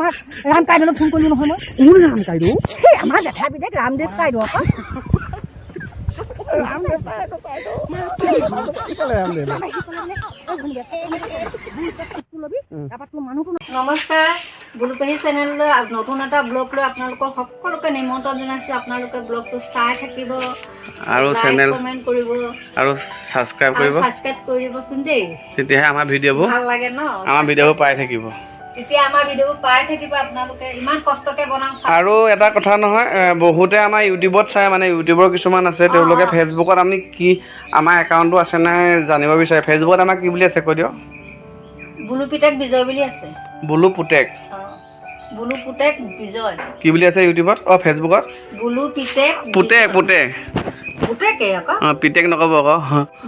আমাক ৰাম কাইদেউলৈ ফোন কৰিলোঁ নহয় মই কোন ৰাম কাইদেউ সেই আমাৰ জেঠা বিদেশ ৰামদেৱ কাইদেউ আকৌ নমস্কাৰ বুলুপেহী চেনেললৈ নতুন এটা ব্লগ লৈ আপোনালোকক সকলোকে নিমন্ত্ৰণ জনাইছোঁ আপোনালোকে ব্লগটো চাই থাকিব আৰু চেনেল কমেণ্ট কৰিব আৰু সাবস্ক্ৰাইব কৰিব কৰিবচোন দেই তেতিয়াহে আমাৰ ভিডিঅ'বোৰ ভাল লাগে ন আমাৰ ভিডিঅ'বোৰ পাই থাকিব তেতিয়া আমাৰ ভিডিঅ'বোৰ পাই থাকিব আপোনালোকে ইমান কষ্টকে বনাওঁ আৰু এটা কথা নহয় বহুতে আমাৰ ইউটিউবত চাই মানে ইউটিউবৰ কিছুমান আছে তেওঁলোকে ফেচবুকত আমি কি আমাৰ একাউণ্টটো আছে নাই জানিব বিচাৰে ফেচবুকত আমাৰ কি বুলি আছে কৈ দিয়ক বুলু পিতেক বিজয় বুলি আছে বুলু পুতেক বুলু পুতেক বিজয় কি বুলি আছে ইউটিউবত ফেচবুকত বুলু পিতেক পুতেক পুতেক পুতেকে আকৌ পিতেক নক'ব আকৌ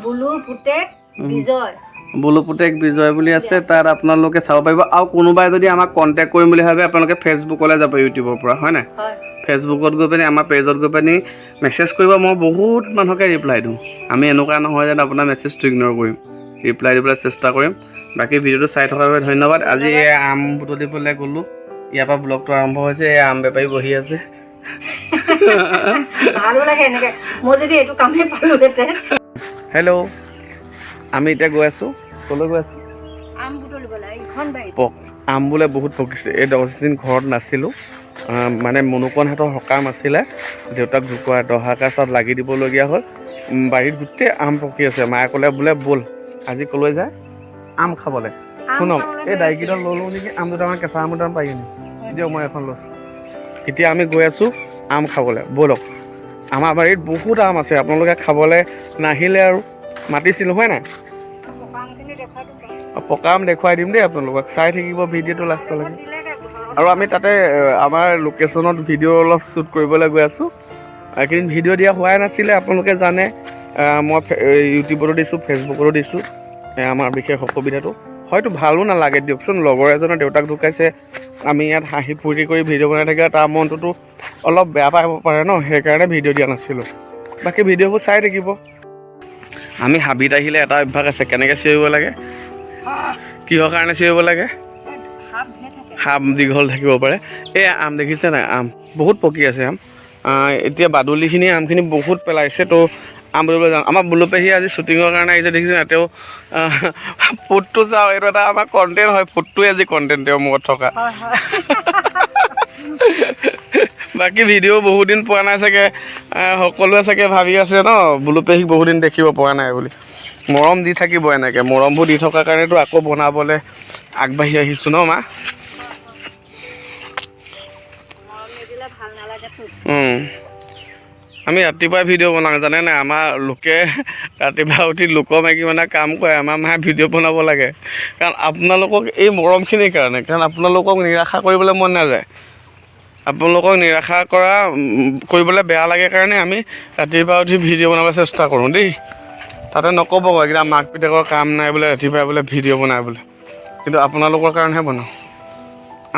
বুলু পুতেক বিজয় বুলু পুতেক বিজয় বুলি আছে তাত আপোনালোকে চাব পাৰিব আৰু কোনোবাই যদি আমাক কণ্টেক্ট কৰিম বুলি ভাবে আপোনালোকে ফেচবুকলৈ যাব ইউটিউবৰ পৰা হয় নাই ফেচবুকত গৈ পিনি আমাৰ পেজত গৈ পিনি মেছেজ কৰিব মই বহুত মানুহকে ৰিপ্লাই দিওঁ আমি এনেকুৱা নহয় যেন আপোনাৰ মেছেজটো ইগন'ৰ কৰিম ৰিপ্লাই দিবলৈ চেষ্টা কৰিম বাকী ভিডিঅ'টো চাই থকাৰ বাবে ধন্যবাদ আজি এই আম বুটলিবলৈ গ'লোঁ ইয়াৰ পৰা ব্লগটো আৰম্ভ হৈছে এই আম বেপাৰী বহি আছে ভালো লাগে এনেকৈ মই যদি এইটো কামেই পালোহেঁতেন হেল্ল' আমি এতিয়া গৈ আছোঁ ক'লৈ গৈ আছোঁ আম বুটলিবলৈ ইখন বাৰীত আম বোলে বহুত পকিছে এই 10 দিন ঘৰত নাছিলোঁ মানে মনুকণহঁতৰ সকাম আছিলে দেউতাক ঢুকুৱা দহা কাজত লাগি দিবলগীয়া হ'ল বাৰীত গোটেই আম পকি আছে মায়ে ক'লে বোলে ব'ল আজি ক'লৈ যায় আম খাবলৈ শুনক এই দাইকেইডাল ল'লোঁ নেকি আম দুটামান কেঁচা আম দুটামান পাৰি নি দিয়ক মই এখন লৈছোঁ এতিয়া আমি গৈ আছোঁ আম খাবলৈ ব'লক আমাৰ বাৰীত বহুত আম আছে আপোনালোকে খাবলৈ নাহিলে আৰু মাতিছিলোঁ হয় নাই পকা আম দেখুৱাই দিম দেই আপোনালোকক চাই থাকিব ভিডিঅ'টো লাষ্টলৈকে আৰু আমি তাতে আমাৰ লোকেশ্যনত ভিডিঅ' অলপ শ্বুট কৰিবলৈ গৈ আছোঁ কিন্তু ভিডিঅ' দিয়া হোৱাই নাছিলে আপোনালোকে জানে মই ইউটিউবতো দিছোঁ ফেচবুকতো দিছোঁ আমাৰ বিশেষ অসুবিধাটো হয়তো ভালো নালাগে দিয়কচোন লগৰ এজনৰ দেউতাক ঢুকাইছে আমি ইয়াত হাঁহি ফূৰ্তি কৰি ভিডিঅ' বনাই থাকিলে তাৰ মনটোতো অলপ বেয়া পাব পাৰে ন সেইকাৰণে ভিডিঅ' দিয়া নাছিলোঁ বাকী ভিডিঅ'বোৰ চাই থাকিব আমি হাবিত আহিলে এটা অভ্যাস আছে কেনেকৈ চিঞৰিব লাগে কিহৰ কাৰণে চিঞৰিব লাগে সাপ দীঘল থাকিব পাৰে এই আম দেখিছে নাই আম বহুত পকি আছে আম এতিয়া বাদুলিখিনি আমখিনি বহুত পেলাইছে তো আম বুলিবলৈ যাওঁ আমাৰ বুলুপেহী আজি শ্বুটিঙৰ কাৰণে আহিছে দেখিছে নাই তেওঁ ফুটটো চাওঁ এইটো এটা আমাৰ কণ্টেণ্ট হয় ফুটটোৱে আজি কণ্টেণ্ট তেওঁৰ মূৰত থকা বাকী ভিডিঅ' বহুত দিন পোৱা নাই চাগে সকলোৱে চাগে ভাবি আছে ন বুলুপেহীক বহুত দিন দেখিব পোৱা নাই বুলি মৰম দি থাকিব এনেকৈ মৰমবোৰ দি থকাৰ কাৰণেতো আকৌ বনাবলৈ আগবাঢ়ি আহিছোঁ ন মা আমি ৰাতিপুৱাই ভিডিঅ' বনাওঁ জানে নাই আমাৰ লোকে ৰাতিপুৱা উঠি লোকৰ মাইকী মানে কাম কৰে আমাৰ মায়ে ভিডিঅ' বনাব লাগে কাৰণ আপোনালোকক এই মৰমখিনিৰ কাৰণে কাৰণ আপোনালোকক নিৰাশা কৰিবলৈ মন নাযায় আপোনালোকক নিৰাশা কৰিবলৈ বেয়া লাগে কাৰণে আমি ৰাতিপুৱা উঠি ভিডিঅ' বনাবলৈ চেষ্টা কৰোঁ দেই তাতে নক'ব এইকেইটা মাক পিতেকৰ কাম নাই বোলে ৰাতিপুৱাই বোলে ভিডিঅ' বনাই বোলে কিন্তু আপোনালোকৰ কাৰণেহে বনাওঁ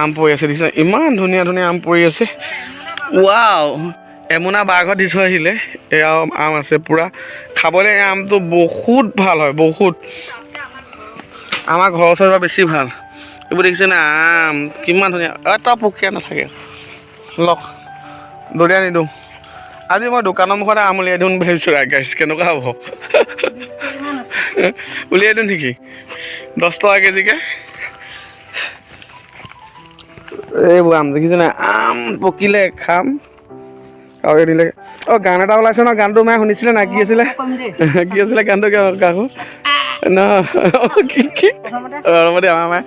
আম পৰি আছে দেখিছে ইমান ধুনীয়া ধুনীয়া আম পৰি আছে ৱাও এমুনা বাঘত দি থৈ আহিলে এয়া আম আছে পূৰা খাবলৈ এই আমটো বহুত ভাল হয় বহুত আমাৰ ঘৰৰ ওচৰৰ বেছি ভাল এইবোৰ দেখিছে না আম কিমান ধুনীয়া এটা পুকিয়া নাথাকে লওক দলিয়াই নিদিওঁ আজি মই দোকানৰ মুখতে আম উলিয়াই দিওঁ বিচাৰিছোঁ গাইছ কেনেকুৱা হ'ব উলিয়াই দিওঁ নেকি 10 টকা কেজিকৈ এইবোৰ আম দেখিছে নাই আম পকিলে খাম আৰু এদিলে গান এটা ওলাইছে ন গানটো মায়ে শুনিছিলে নাই কি আছিলে গানটো কাকো ন কি ৰ'ব দেই আমাৰ মায়ে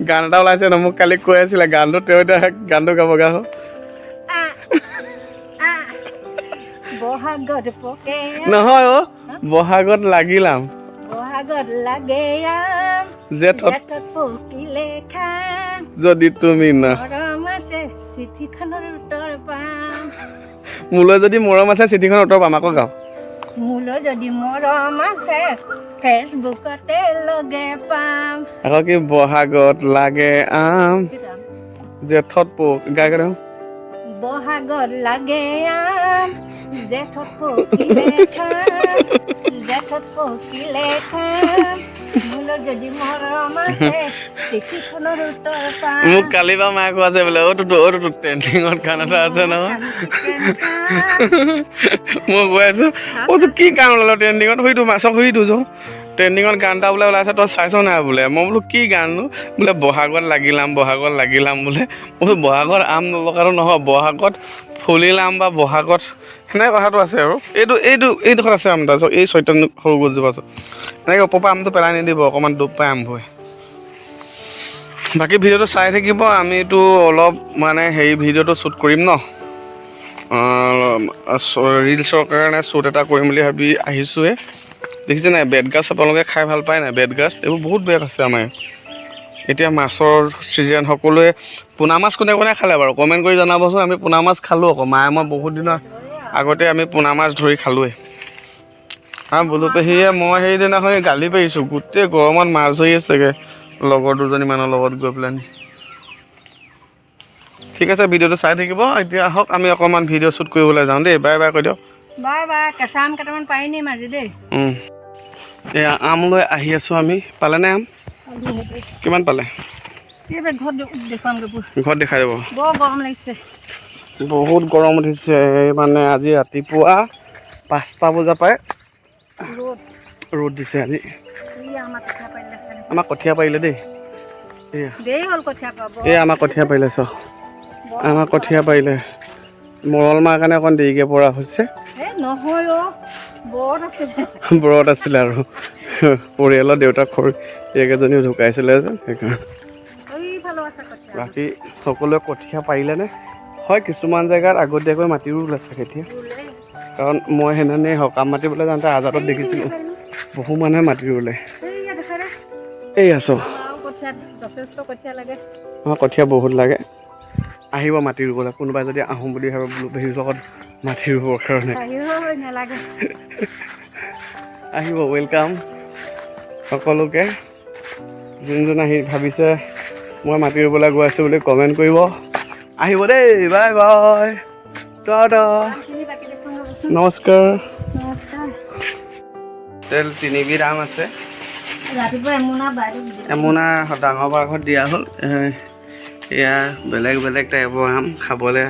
গান এটা ওলাইছে ন মোক কালি কৈ আছিলে গানটো তেওঁ এতিয়া গানটো গাব গাহো নহয় বহাগত লাগিলাম জেঠত যদি তুমি না মোলৈ যদি মৰম আছে চিঠিখনৰ উত্তৰ পাম আকৌ গাওঁ মোলৈ যদি মৰম আছে ফেচবুকতে লগে পাম আকৌ কি বহাগত লাগে আম জেঠত পোক গাই গাই বহাগত লাগে আম জেঠত পকিলে খাম মোক কালি বা মায়ে কোৱা আছে বোলে অ'টো ট্ৰেণ্ডিঙত গান এটা আছে নহয় মই কৈ আছোঁ কি গান ওলালো ট্ৰেণ্ডিঙত শুইতো মাছক শুইতো যাওঁ ট্ৰেণ্ডিঙত গান এটা বোলে ওলাইছে তই চাইছ নাই বোলে মই বোলো কি গাননো বোলে বহাগত লাগিলাম বোলে বোলো বহাগত আম নলগাটো নহয় বহাগত ফুলিলাম বা বহাগত সেনেকৈ কথাটো আছে আৰু এইডোখৰত আছে আম তাৰপিছত এই চৈতন্য সৰু গছজোপা আছোঁ এনেকৈ ওপৰৰ পৰা আমটো পেলাই নিদিব অকণমান ডুব পাই আৰম্ভ হয় বাকী ভিডিঅ'টো চাই থাকিব আমিতো অলপ মানে হেৰি ভিডিঅ'টো শ্বুট কৰিম ন ৰিলছৰ কাৰণে শ্বুট এটা কৰিম বুলি ভাবি আহিছোঁহে দেখিছে নাই বেতগাজ আপোনালোকে খাই ভাল পায় নাই বেতগাজ এইবোৰ বহুত বেত আছে আমাৰ এতিয়া মাছৰ ছিজন সকলোৱে পোনা মাছ কোনে খালে বাৰু কমেণ্ট কৰি জনাবচোন আমি পোনা মাছ খালোঁ আকৌ মায়ে মই বহুত দিনৰ আগতে আমি পোনা মাছ ধৰি খালোঁৱে বোলো পেহীয়ে মই সেইদিনাখন গালি পাৰিছোঁ গোটেই গৰমত মাছ ধৰি আছেগৈ লগৰ দুজনীমানৰ লগত গৈ পেলাই ঠিক আছে ভিডিঅ'টো চাই থাকিব এতিয়া আহক আমি অকণমান ভিডিঅ' শ্বুট কৰিবলৈ যাওঁ দেই বাই বাই কৈ দিয়ক বাই কেঁচা আম কেইটামান পাৰি নিম আজি দেই এয়া আম লৈ আহি আছোঁ আমি পালেনে আম কিমান পালে ঘৰত দেখাই দিব বৰ গৰম লাগিছে বহুত গৰম উঠিছে মানে আজি ৰাতিপুৱা 5টা বজাৰ পৰাই ৰ'দ দিছে আজি আমাক কঠীয়া পাৰিলে দেই এয়া আমাক কঠীয়া পাৰিলে চাওক আমাক কঠীয়া পাৰিলে মৰল মাৰ কাৰণে অকণ দেৰিকৈ পৰা হৈছে ব্ৰত আছিলে আৰু পৰিয়ালৰ দেউতাক খুৰীয়েক এজনীও ঢুকাইছিলে যে সেইকাৰণে বাকী সকলোৱে কঠীয়া পাৰিলেনে হয় কিছুমান জেগাত আগতীয়াকৈ মাটিও ওলাইছে এতিয়া কাৰণ মই সেইদিনাখনি সকাম মাতিবলৈ যাওঁতে আজাদত দেখিছিলোঁ বহু মানুহে মাটি ৰুলে এই আছোঁ আমাৰ কঠীয়া বহুত লাগে আহিব মাটি ৰুবলৈ কোনোবাই যদি আহোঁ বুলি ভাবে বোলো পেহীৰ লগত মাটি ৰুবৰ কাৰণে আহিব ৱেলকাম সকলোকে যোন আহি ভাবিছে মই মাটি ৰুবলৈ গৈ আছোঁ বুলি কমেণ্ট কৰিব আহিব দেই বাই বাই টাটা নমস্কাৰ তেল 3বিধ আম আছে এমোনা ডাঙৰ বাঘত দিয়া হ'ল এয়া বেলেগ টাইপৰ আম খাবলৈ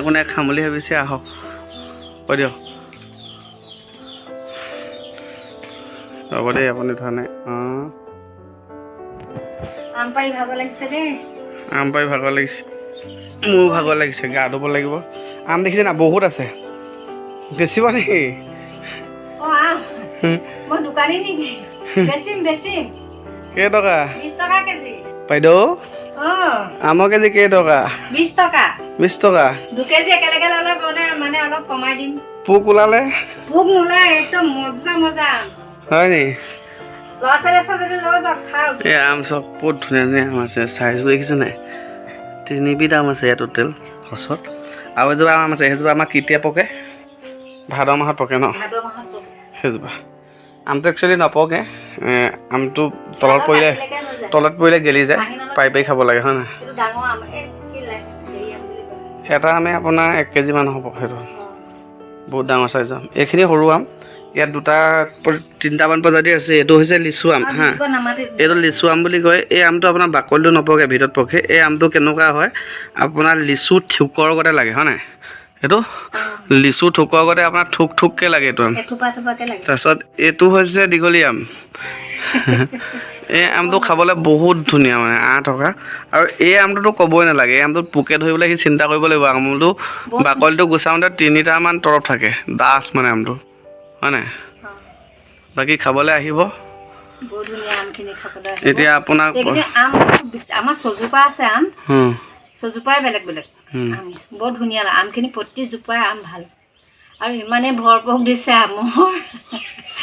কোনে খাম বুলি ভাবিছে আহক কৈ দিয়ক হ'ব দেই আপুনি ধৰণে আম পাই ভাগৰ লাগিছে মোৰ ভাগৰ লাগিছে গা ধুব লাগিব আম দেখিছে না বহুত আছে বেচিব নেকি কেইটকা বাইদেউ আমৰ কেজি কেইটকা 20 টকা পোক ওলালে হয় নি এই আম চব বহুত ধুনীয়া আম আছে চাইজো দেখিছে নাই 3বিধ আম আছে ইয়াত টোটেল গছত আৰু এজোপা আম আছে সেইজোপা আমাৰ কেতিয়া পকে ভাদ মাহত পকে ন সেইজোপা আমটো একচুৱেলি নপকে আমটো তলত পৰিলে গেলি যায় পাৰি খাব লাগে হয় নাই এটা আমে আপোনাৰ 1 কেজিমান হ'ব সেইটো বহুত ডাঙৰ চাইজৰ আম এইখিনি সৰু আম ইয়াত 3টামান প্ৰজাতি আছে এইটো হৈছে লিচু আম হা এইটো লিচু আম বুলি কয় এই আমটো আপোনাৰ বাকলিটো নপকে ভিতৰত পকে এই আমটো কেনেকুৱা হয় আপোনাৰ লিচু থুকৰ গতে লাগে হয় নাই এইটো লিচু থুকৰ গতে আপোনাৰ থুককৈ লাগে এইটো আম তাৰপিছত এইটো হৈছে দীঘলী আম এই আমটো খাবলৈ বহুত ধুনীয়া মানে টকা আৰু এই আমটোতো ক'বই নালাগে এই আমটোত পোকে ধৰিবলৈ সি চিন্তা কৰিব লাগিব আমটো বাকলিটো গুচাওঁতে 3টামান তৰপ থাকে ডাঠ মানে আমটো হয় নাই বাকী খাবলৈ আহিব এতিয়া আপোনাক আমাৰ ছজোপা আছে আম ছজোপাই বেলেগ বৰ ধুনীয়া আমখিনি প্ৰতি জোপাই আম ভাল আৰু ইমানেই ভৰপক দিছে আমৰ